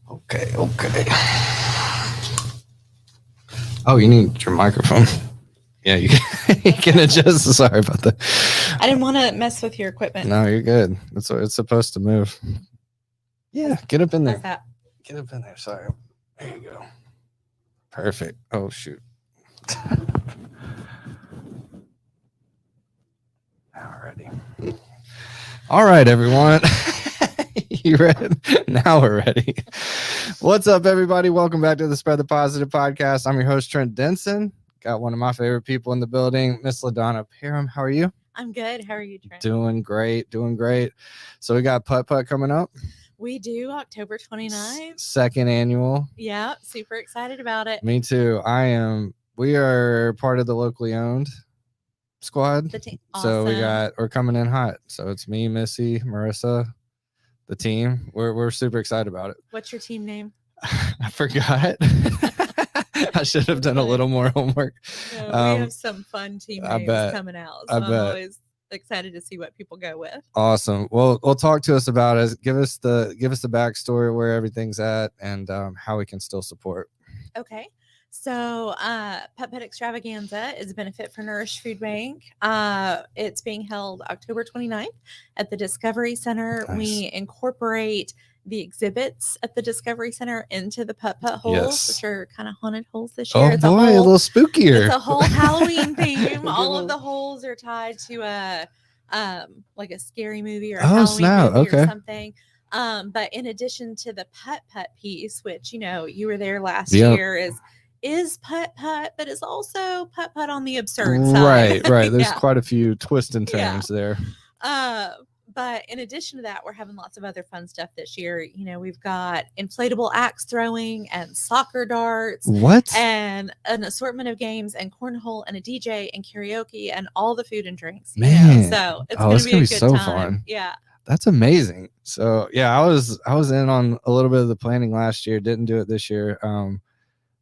Okay. Oh, you need your microphone. Yeah, you can adjust. Sorry about that. I didn't want to mess with your equipment. No, you're good. That's what it's supposed to move. Yeah, get up in there. How's that? Get up in there. Sorry. There you go. Perfect. Oh, shoot. Alrighty. All right, everyone. You ready? Now we're ready. What's up, everybody? Welcome back to the Spread the Positive podcast. I'm your host, Trent Denson. Got one of my favorite people in the building, Miss Ladawna Parham. How are you? I'm good. How are you, Trent? Doing great. So we got Putt Putt coming up. We do, October 29th. Second annual. Yeah, super excited about it. Me too. We are part of the locally owned squad. The team. So Awesome. we're coming in hot. So it's me, Missy, Marissa, the team. We're super excited about it. What's your team name? I forgot. I should have done a little more homework. No, we have some fun team names coming out. So I'm always excited to see what people go with. Awesome. Well, talk to us about it. Give us the backstory where everything's at and how we can still support. Okay. So Putt Putt Extravaganza is a benefit for Nourish Food Bank. It's being held October 29th at the Discovery Center. Nice. We incorporate the exhibits at the Discovery Center into the Putt Putt holes, Yes. which are kind of haunted holes this year. Oh, it's boy, a little spookier. It's a whole Halloween theme. All of the holes are tied to a like a scary movie or a Halloween movie or something. But in addition to the Putt Putt piece, which you were there last year, is Putt Putt, but it's also Putt Putt on the absurd side. Right. There's quite a few twists and turns there. But in addition to that, we're having lots of other fun stuff this year. We've got inflatable axe throwing and soccer darts. What? And an assortment of games and cornhole and a DJ and karaoke and all the food and drinks. Man. So it's going to be a good so time. Fun. Yeah. That's amazing. So yeah, I was in on a little bit of the planning last year. Didn't do it this year.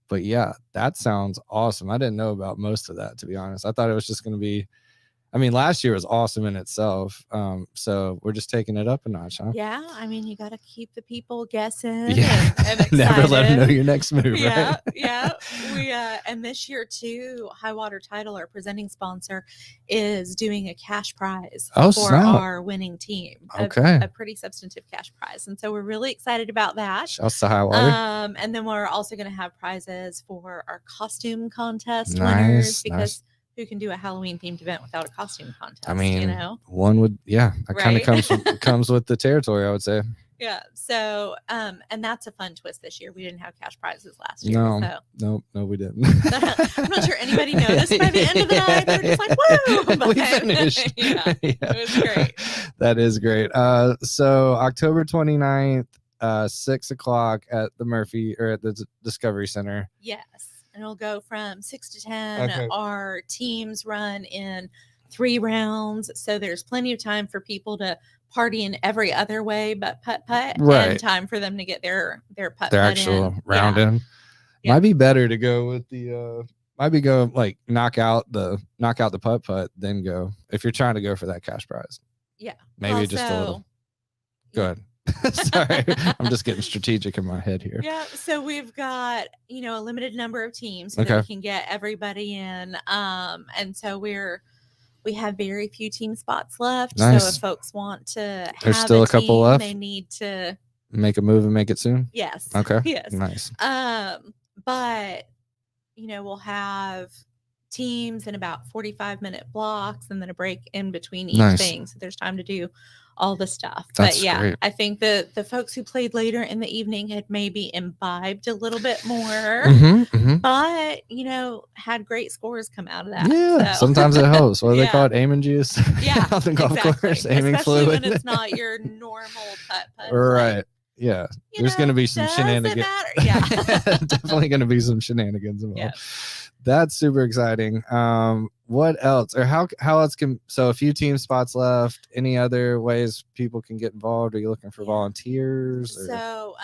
But yeah, that sounds awesome. I didn't know about most of that, to be honest. I thought it was just going to be, last year was awesome in itself. So we're just taking it up a notch, huh? Yeah. You got to keep the people guessing. Yeah. And never let them know your next move. Yeah. Right? Yeah. And this year too, High Water Title, our presenting sponsor, is doing a cash prize for our winning team. Okay. A pretty substantive cash prize. And so we're really excited about that. Shouts to High Water. And then we're also going to have prizes for our costume contest winners, because who can do a Halloween themed event without a costume contest? One would, that kind of comes with the territory, I would say. Yeah. So, and that's a fun twist this year. We didn't have cash prizes last year. No, we didn't. I'm not sure anybody noticed by the end of the night. They're just like, woo! But, we finished. It was great. That is great. So October 29th, 6:00 at the Discovery Center. Yes. And it'll go from 6 to 10. Okay. Our teams run in 3 rounds. So there's plenty of time for people to party in every other way but putt putt, and time for them to get their putt putt actual round in. Yeah. Might be better to go with the knock out the putt putt, then go if you're trying to go for that cash prize. Yeah. Maybe just a little. Go ahead. Sorry, I'm just getting strategic in my head here. Yeah, so we've got a limited number of teams so that we can get everybody in, and so we have very few team spots left. Nice. So if folks want to there's still a couple left. They need to make a move and make it soon. Yes. Okay. Yes. Nice. But we'll have teams in about 45-minute blocks and then a break in between each thing, so there's time to do all the stuff. That's great. I think the folks who played later in the evening had maybe imbibed a little bit more, but had great scores come out of that. Yeah, so. Sometimes it helps. What do they call it? Aiming juice. Yeah, on the golf course, aiming especially fluid. when it's not your normal putt. Right. Like, yeah. There's going to be some shenanigans. Yeah. Definitely going to be some shenanigans involved. Yeah. That's super exciting. What else, or how else so a few team spots left? Any other ways people can get involved? Are you looking for volunteers? Or? So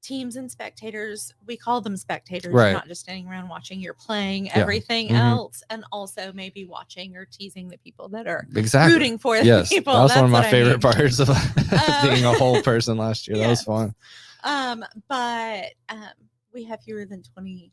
teams and spectators, we call them spectators. Right. You're not just standing around watching, you're playing everything else, and also maybe watching or teasing the people that are rooting for the people. That was one of my favorite parts of being a whole person last year. That was fun. But we have fewer than 20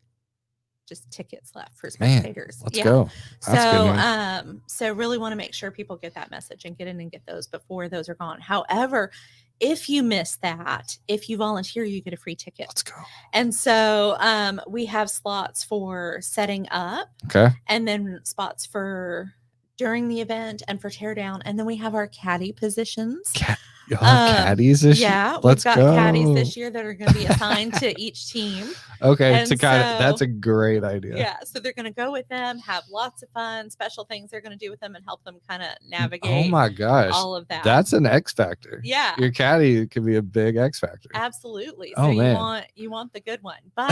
just tickets left for spectators. Let's go. That's so really want to make sure people get that message and get in and get those before those are gone. However, if you miss that, if you volunteer, you get a free ticket. Let's go. And so we have slots for setting up. Okay. And then spots for during the event and for tear down. And then we have our caddy positions. You'll have caddies this year? Yeah, we've got caddies this year that are going to be assigned to each team. Okay, and that's a great idea. Yeah, so they're going to go with them, have lots of fun, special things they're going to do with them, and help them kind of navigate. Oh my gosh, all of that. That's an X factor. Yeah, your caddy could be a big X factor. Absolutely. So you want the good one, but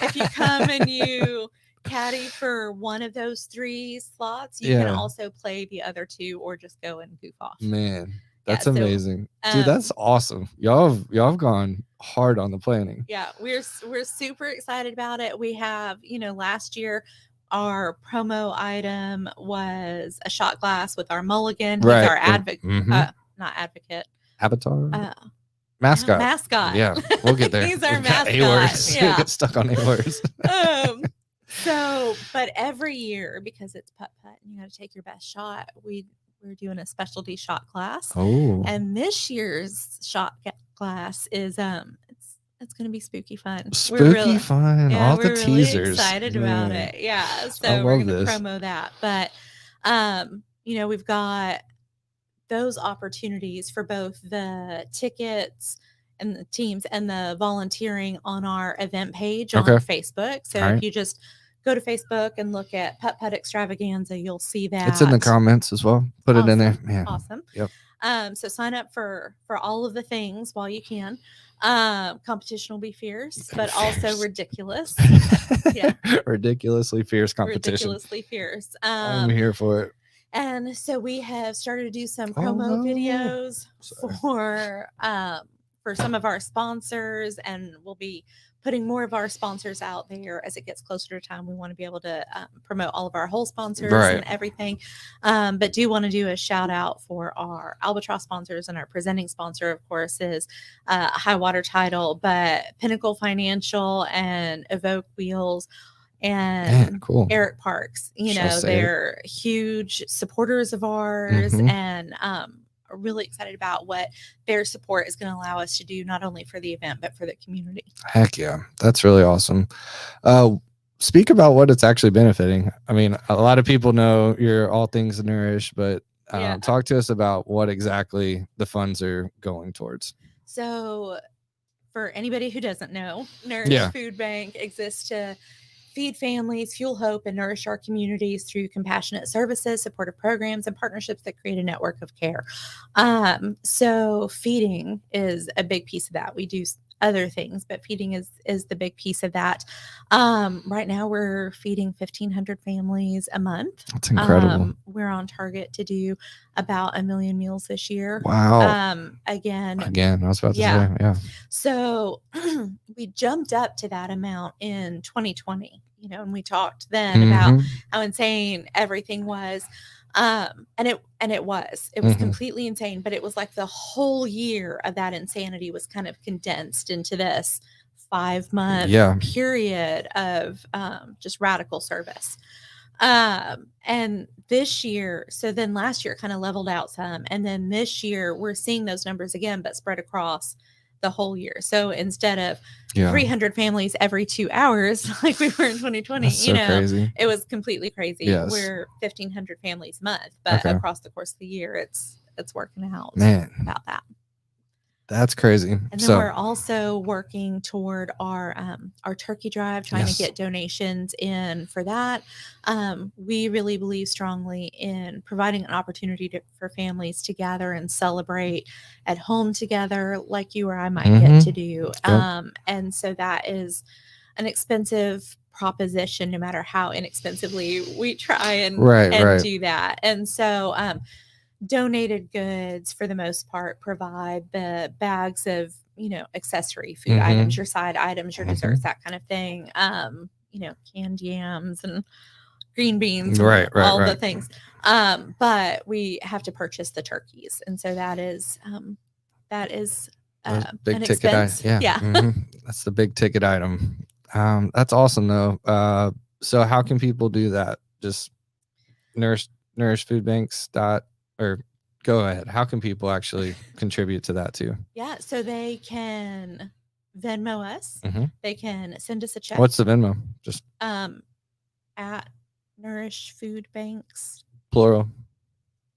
if you come and you caddy for one of those 3 slots, you can also play the other 2 or just go and goof off. Man. That's amazing. Dude, that's awesome. Y'all have gone hard on the planning. Yeah, we're super excited about it. We have, last year our promo item was a shot glass with our mulligan. Right. He's our advocate, not advocate. Avatar? Mascot. Yeah, we'll get there. He's our mascot. Yeah. Get stuck on A-words. But every year, because it's putt-putt and you got to take your best shot, we're doing a specialty shot class. Oh. And this year's shot class is it's going to be spooky fun. Spooky fun. Yeah, all the teasers. Really excited about it. Yeah. So we're going to promo that. But we've got those opportunities for both the tickets and the teams and the volunteering on our event page on Facebook. So if you just go to Facebook and look at Putt Putt Extravaganza, you'll see that. It's in the comments as well. Put it in there. Yeah. Awesome. Yep. So sign up for all of the things while you can. Competition will be fierce, but also ridiculous. Yeah. Ridiculously fierce competition. Ridiculously fierce. I'm here for it. And so we have started to do some promo videos for some of our sponsors, and we'll be putting more of our sponsors out there as it gets closer to time. We want to be able to promote all of our whole sponsors and everything. But do want to do a shout out for our Albatross sponsors, and our presenting sponsor, of course, is High Water Title, but Pinnacle Financial and Evoke Wheels and Eric Parks. They're huge supporters of ours, and are really excited about what their support is going to allow us to do, not only for the event, but for the community. Heck yeah. That's really awesome. Speak about what it's actually benefiting. I mean, a lot of people know you're all things Nourish, but talk to us about what exactly the funds are going towards. So for anybody who doesn't know, Nourish Food Bank exists to feed families, fuel hope, and nourish our communities through compassionate services, supportive programs, and partnerships that create a network of care. So feeding is a big piece of that. We do other things, but feeding is the big piece of that. Right now we're feeding 1,500 families a month. That's incredible. We're on target to do about 1 million meals this year. Wow. Again, I was about to say, yeah. So we jumped up to that amount in 2020, and we talked then about how insane everything was. And it was completely insane, but it was like the whole year of that insanity was kind of condensed into this 5-month period of just radical service. And this year, so then last year kind of leveled out some, and then this year we're seeing those numbers again, but spread across the whole year. So instead of 300 families every 2 hours, like we were in 2020, crazy. It was completely crazy. Yes. We're 1,500 families a month, but across the course of the year, it's working out about that. That's crazy. And then we're also working toward our turkey drive, trying to get donations in for that. We really believe strongly in providing an opportunity for families to gather and celebrate at home together, like you or I might get to do. And so that is an expensive proposition, no matter how inexpensively we try and do that. And so donated goods, for the most part, provide the bags of, accessory food items, your side items, your desserts, that kind of thing. Canned yams and green beans, all the things. But we have to purchase the turkeys. And so that is big ticket item. Yeah. That's the big ticket item. That's awesome though. So how can people do that? Just Nourish Food Banks or go ahead. How can people actually contribute to that too? Yeah, so they can Venmo us. They can send us a check. What's the Venmo? Just at Nourish Food Banks. Plural.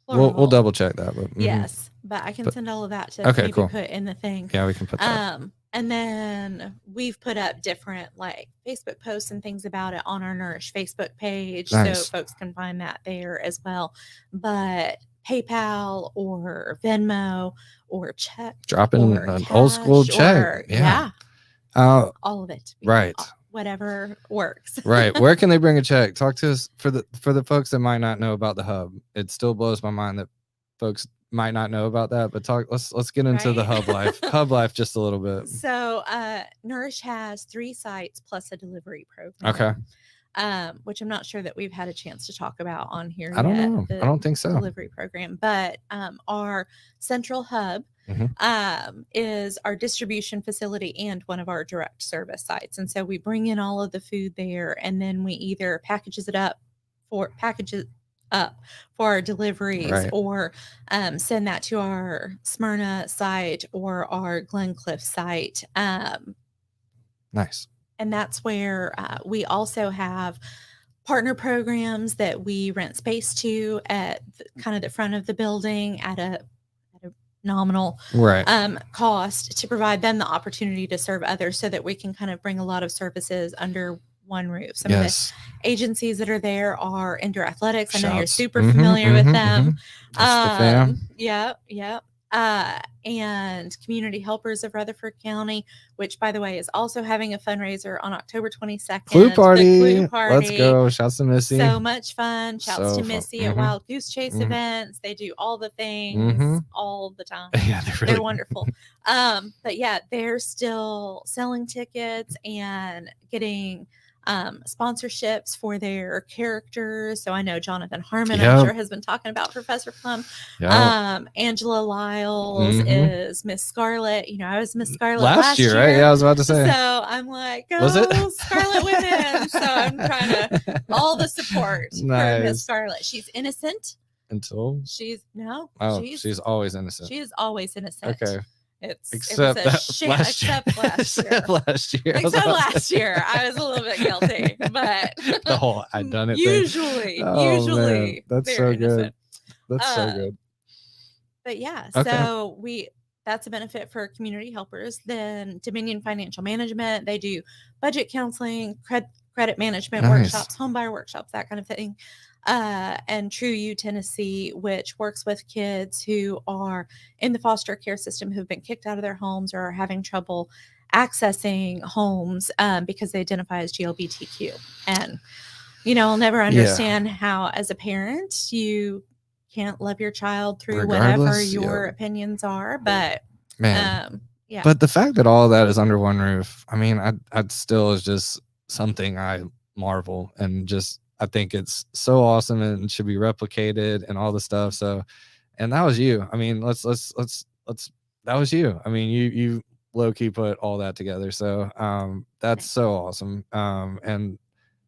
We'll double check that. But, yes, but I can send all of that to maybe put in the thing. Yeah, we can put that. And then we've put up different like Facebook posts and things about it on our Nourish Facebook page. Nice. So folks can find that there as well. But PayPal or Venmo or check. Dropping an old school check. All of it. Right. Whatever works. Right. Where can they bring a check? Talk to us for the folks that might not know about the hub. It still blows my mind that folks might not know about that, but let's get into the hub life just a little bit. So Nourish has 3 sites plus a delivery program. Okay. Which I'm not sure that we've had a chance to talk about on here. I don't know. I don't think so. Delivery program, but our central hub is our distribution facility and one of our direct service sites. And so we bring in all of the food there, and then we either package it up for our deliveries, or send that to our Smyrna site or our Glencliff site. Nice. And that's where we also have partner programs that we rent space to at kind of the front of the building at a nominal cost to provide them the opportunity to serve others, so that we can kind of bring a lot of services under one roof. Some of the agencies that are there are Indoor Athletics. I know you're super familiar with them. That's the fam. Yeah. And Community Helpers of Rutherford County, which, by the way, is also having a fundraiser on October 22nd. Clue party. Let's go. Shouts to Missy. So much fun. Shouts to Missy at Wild Goose Chase events. They do all the things all the time. Yeah, they're wonderful. But yeah, they're still selling tickets and getting sponsorships for their characters. So I know Jonathan Harmon, I'm sure, has been talking about Professor Plum. Angela Lyles is Miss Scarlet. You know, I was Miss Scarlet last year, right? Yeah, I was about to say. So I'm like, go Scarlet women. So I'm trying to all the support for Miss Scarlet. She's innocent until she's always innocent. She is always innocent. Okay. Except last year. Except last year, I was a little bit guilty, but the whole I'd done it. Usually, man. That's so good. That's so good. But yeah, so that's a benefit for community helpers. Then Dominion Financial Management, they do budget counseling, credit management workshops, homebuyer workshops, that kind of thing. And True U Tennessee, which works with kids who are in the foster care system who've been kicked out of their homes or are having trouble accessing homes because they identify as GLBTQ. And, you know, I'll never understand how, as a parent, you can't love your child through whatever your opinions are. But, But the fact that all of that is under one roof, I mean, I'd still is just something I marvel, and just I think it's so awesome and should be replicated and all the stuff. So, and that was you. I mean, let's that was you. I mean, you low key put all that together. So, that's so awesome. And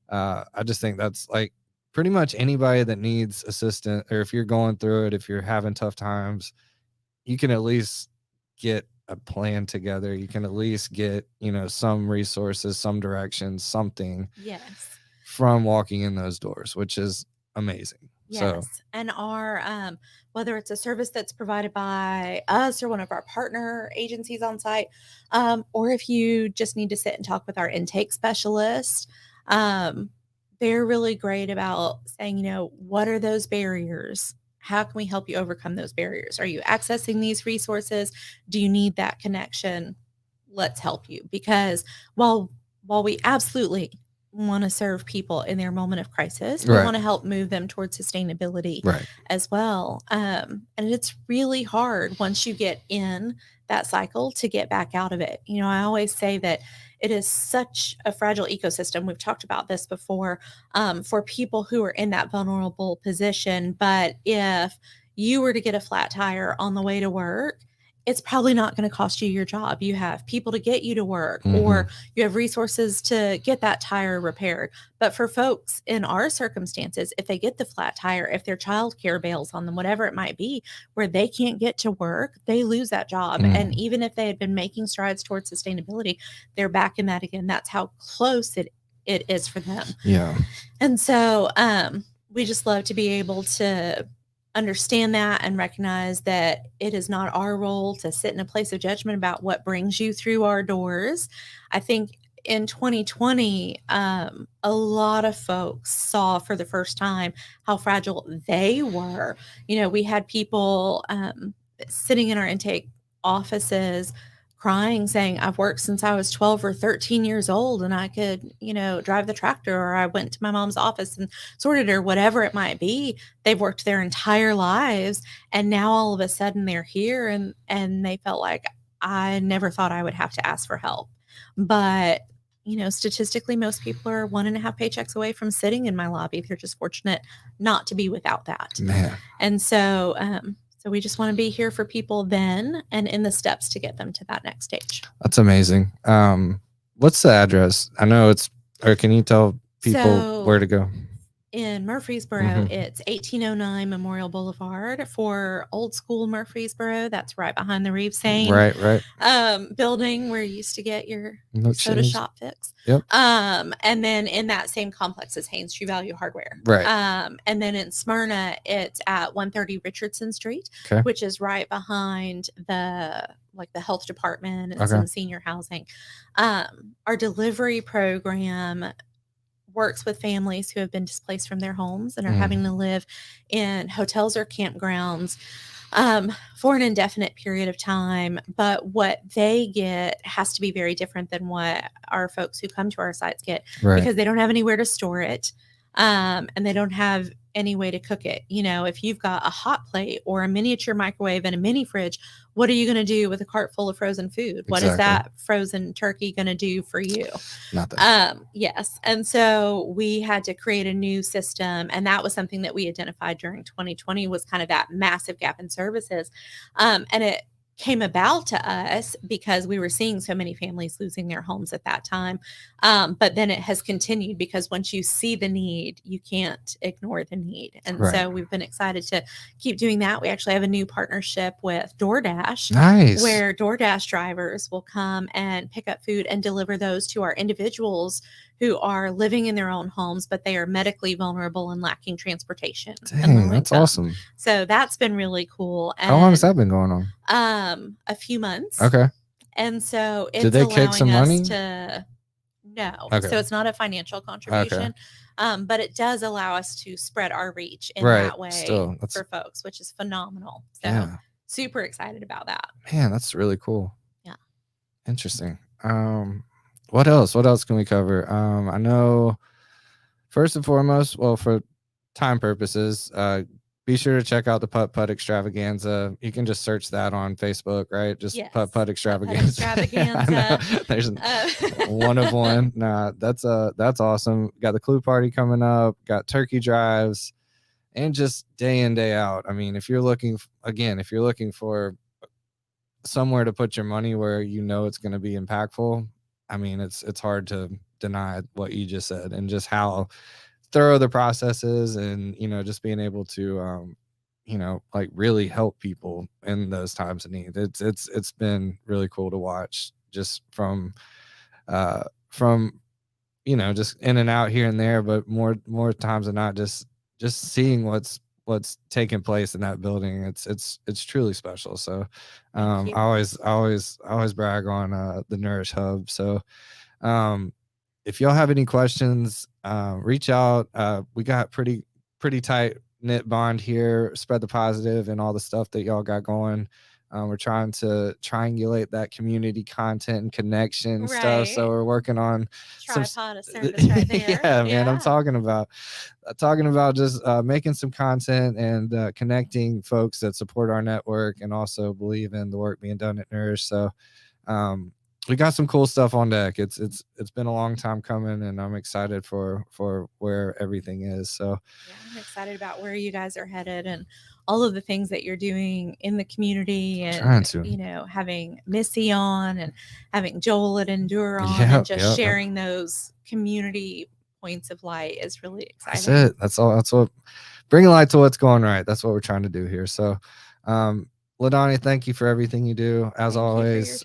I just think that's like pretty much anybody that needs assistance, or if you're going through it, if you're having tough times, you can at least get a plan together. You can at least get, you know, some resources, some direction, something. Yes. From walking in those doors, which is amazing. Yes. So. And our whether it's a service that's provided by us or one of our partner agencies on site, or if you just need to sit and talk with our intake specialist, they're really great about saying, you know, what are those barriers? How can we help you overcome those barriers? Are you accessing these resources? Do you need that connection? Let's help you. Because while we absolutely want to serve people in their moment of crisis, we want to help move them towards sustainability as well. And it's really hard once you get in that cycle to get back out of it. You know, I always say that it is such a fragile ecosystem. We've talked about this before, for people who are in that vulnerable position. But if you were to get a flat tire on the way to work it's probably not going to cost you your job. You have people to get you to work, or you have resources to get that tire repaired. But for folks in our circumstances, if they get the flat tire, if their childcare bails on them, whatever it might be, where they can't get to work, they lose that job. And even if they had been making strides towards sustainability, they're back in that again. That's how close it is for them. Yeah. And so we just love to be able to understand that and recognize that it is not our role to sit in a place of judgment about what brings you through our doors. I think in 2020, a lot of folks saw for the first time how fragile they were. You know, we had people sitting in our intake offices crying, saying, I've worked since I was 12 or 13 years old and I could, you know, drive the tractor, or I went to my mom's office and sorted, or whatever it might be. They've worked their entire lives. And now all of a sudden they're here and they felt like, I never thought I would have to ask for help. But, you know, statistically, most people are 1.5 paychecks away from sitting in my lobby. They're just fortunate not to be without that. Man. And so, so we just want to be here for people then and in the steps to get them to that next stage. That's amazing. What's the address? I know it's, or can you tell people where to go? In Murfreesboro, it's 1809 Memorial Boulevard. For old school Murfreesboro, that's right behind the Reeve Sain building where you used to get your soda shop fix. Yep. And then in that same complex is Haynes True Value Hardware. Right. And then in Smyrna, it's at 130 Richardson Street, which is right behind the health department and some senior housing. Our delivery program works with families who have been displaced from their homes and are having to live in hotels or campgrounds for an indefinite period of time. But what they get has to be very different than what our folks who come to our sites get, because they don't have anywhere to store it. And they don't have any way to cook it. You know, if you've got a hot plate or a miniature microwave and a mini fridge, what are you going to do with a cart full of frozen food? What is that frozen turkey going to do for you? Nothing. Yes. And so we had to create a new system. And that was something that we identified during 2020 was kind of that massive gap in services. And it came about to us because we were seeing so many families losing their homes at that time. But then it has continued, because once you see the need, you can't ignore the need. And so we've been excited to keep doing that. We actually have a new partnership with DoorDash, where DoorDash drivers will come and pick up food and deliver those to our individuals who are living in their own homes, but they are medically vulnerable and lacking transportation. Dang, that's awesome. So that's been really cool. And how long has that been going on? A few months. Okay. And so it's did they kick some money? No. So it's not a financial contribution. But it does allow us to spread our reach in that way for folks, which is phenomenal. So super excited about that. Man, that's really cool. Yeah. Interesting. What else? What else can we cover? I know, first and foremost, well, for time purposes, be sure to check out the Putt Putt Extravaganza. You can just search that on Facebook, right? Just Putt Putt Extravaganza. There's one of one. Nah, that's awesome. Got the Clue Party coming up. Got turkey drives, and just day in, day out. I mean, if you're looking for somewhere to put your money where you know it's going to be impactful, I mean, it's hard to deny what you just said, and just how thorough the process is, and, you know, just being able to, you know, like really help people in those times of need. It's been really cool to watch, just from, you know, just in and out here and there, but more times than not, just seeing what's taking place in that building. It's truly special. So I always brag on the Nourish Hub. So if y'all have any questions, reach out. We got pretty tight knit bond here, spread the positive and all the stuff that y'all got going. We're trying to triangulate that community content and connection stuff. So we're working on tripod of service right there. Yeah, man, I'm talking about just making some content and connecting folks that support our network and also believe in the work being done at Nourish. So we got some cool stuff on deck. It's been a long time coming, and I'm excited for where everything is. So yeah, I'm excited about where you guys are headed and all of the things that you're doing in the community, and having Missy on and having Joel at Endure on, and just sharing those community points of light is really exciting. That's it. That's all. That's what bringing light to what's going right. That's what we're trying to do here. So Ladawna, thank you for everything you do as always.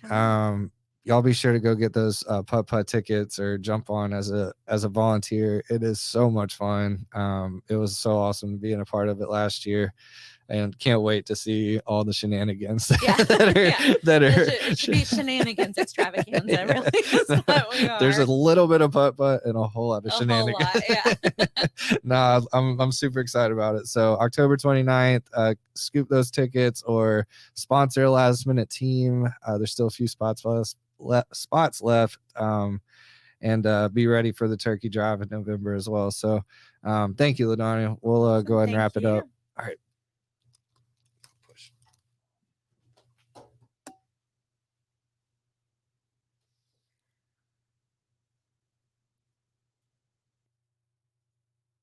Y'all be sure to go get those putt putt tickets or jump on as a volunteer. It is so much fun. It was so awesome being a part of it last year, and can't wait to see all the shenanigans that should be shenanigans extravaganza. Really, is what we are. There's a little bit of putt putt and a whole lot of shenanigans. Nah, I'm super excited about it. So October 29th, scoop those tickets or sponsor a last minute team. There's still a few spots left, and be ready for the turkey drive in November as well. So thank you, Ladawna. We'll go ahead and wrap it up. All right.